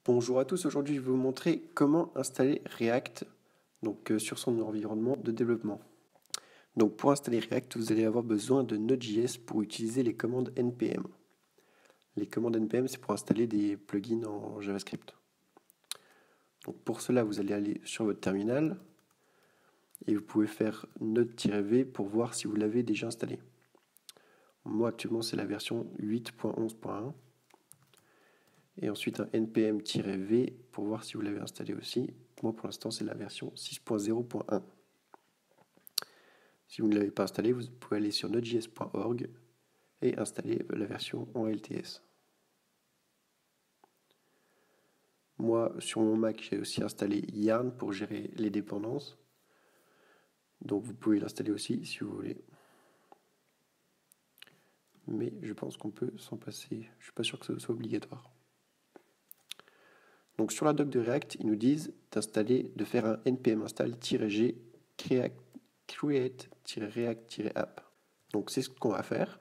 Bonjour à tous, aujourd'hui je vais vous montrer comment installer React sur son environnement de développement. Donc pour installer React, vous allez avoir besoin de Node.js pour utiliser les commandes npm. Les commandes npm, c'est pour installer des plugins en JavaScript. Donc pour cela, vous allez aller sur votre terminal et vous pouvez faire node-v pour voir si vous l'avez déjà installé. Moi actuellement c'est la version 8.11.1. Et ensuite un npm-v pour voir si vous l'avez installé aussi. Moi pour l'instant c'est la version 6.0.1. Si vous ne l'avez pas installé, vous pouvez aller sur nodejs.org et installer la version en LTS. Moi sur mon Mac j'ai aussi installé Yarn pour gérer les dépendances. Donc vous pouvez l'installer aussi si vous voulez. Mais je pense qu'on peut s'en passer. Je ne suis pas sûr que ce soit obligatoire. Donc sur la doc de React, ils nous disent de faire un npm install-g create-react-app. Donc c'est ce qu'on va faire.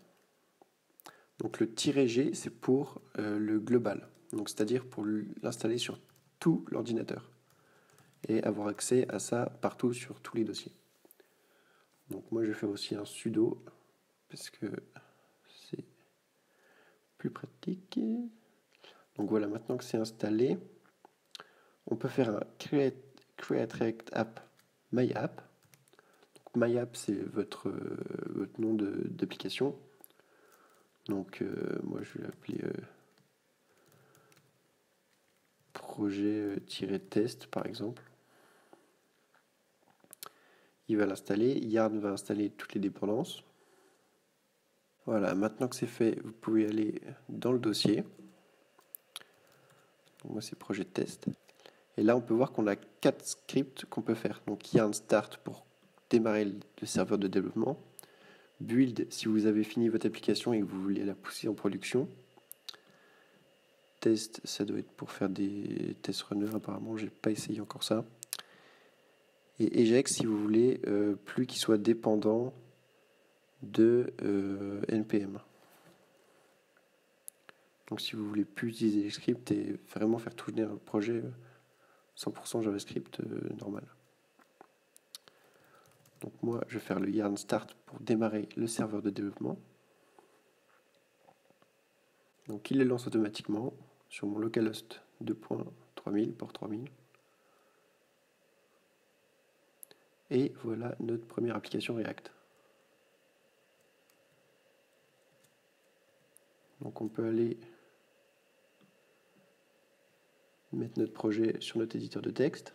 Donc le "-g", c'est pour le global, donc c'est-à-dire pour l'installer sur tout l'ordinateur et avoir accès à ça partout sur tous les dossiers. Donc moi je vais faire aussi un sudo parce que c'est plus pratique. Donc voilà, maintenant que c'est installé, on peut faire un create react app myapp. Donc myapp c'est votre nom d'application. Donc moi je vais l'appeler projet-test par exemple. Il va l'installer, Yarn va installer toutes les dépendances. Voilà, maintenant que c'est fait, vous pouvez aller dans le dossier. Donc moi c'est projet test. Et là on peut voir qu'on a 4 scripts qu'on peut faire. Donc Yarn start pour démarrer le serveur de développement. Build si vous avez fini votre application et que vous voulez la pousser en production. Test, ça doit être pour faire des test runners, apparemment j'ai pas essayé encore ça. Et eject si vous voulez plus qu'il soit dépendant de npm. Donc si vous voulez plus utiliser les scripts et vraiment faire tourner un projet 100% JavaScript normal. Donc moi je vais faire le yarn start pour démarrer le serveur de développement. Donc il le lance automatiquement sur mon localhost 2.3000 port 3000. Et voilà notre première application React. Donc on peut aller mettre notre projet sur notre éditeur de texte.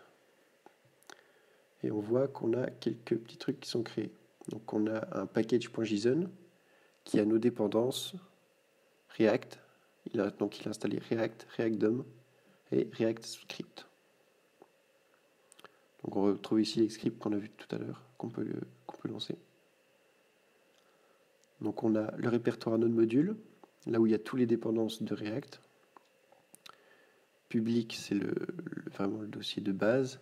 Et on voit qu'on a quelques petits trucs qui sont créés. Donc on a un package.json qui a nos dépendances React. Il a installé React, React-DOM et React Script. Donc on retrouve ici les scripts qu'on a vus tout à l'heure, qu'on peut lancer. Donc on a le répertoire node module, là où il y a toutes les dépendances de React. Public, c'est vraiment le dossier de base.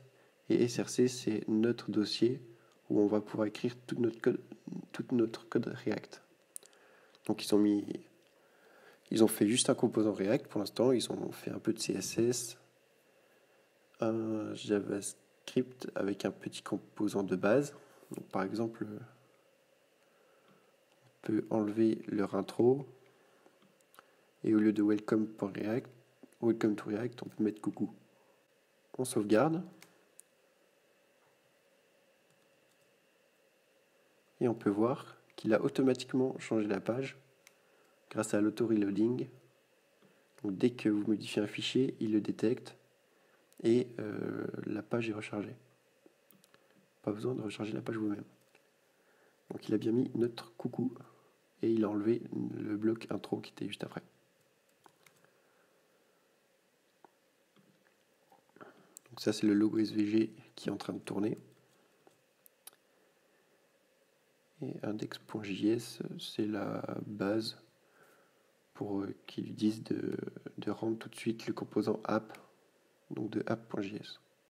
Et src, c'est notre dossier où on va pouvoir écrire tout notre code React. Donc ils ont fait juste un composant React pour l'instant. Ils ont fait un peu de CSS, un JavaScript avec un petit composant de base. Donc, par exemple, on peut enlever leur intro et au lieu de welcome to React, on peut mettre coucou. On sauvegarde et on peut voir qu'il a automatiquement changé la page grâce à l'auto-reloading. Donc dès que vous modifiez un fichier, il le détecte et la page est rechargée. Pas besoin de recharger la page vous-même. Donc il a bien mis notre coucou et il a enlevé le bloc intro qui était juste après. Donc ça c'est le logo SVG qui est en train de tourner. Et index.js c'est la base pour qu'ils disent de rendre tout de suite le composant app, donc de app.js.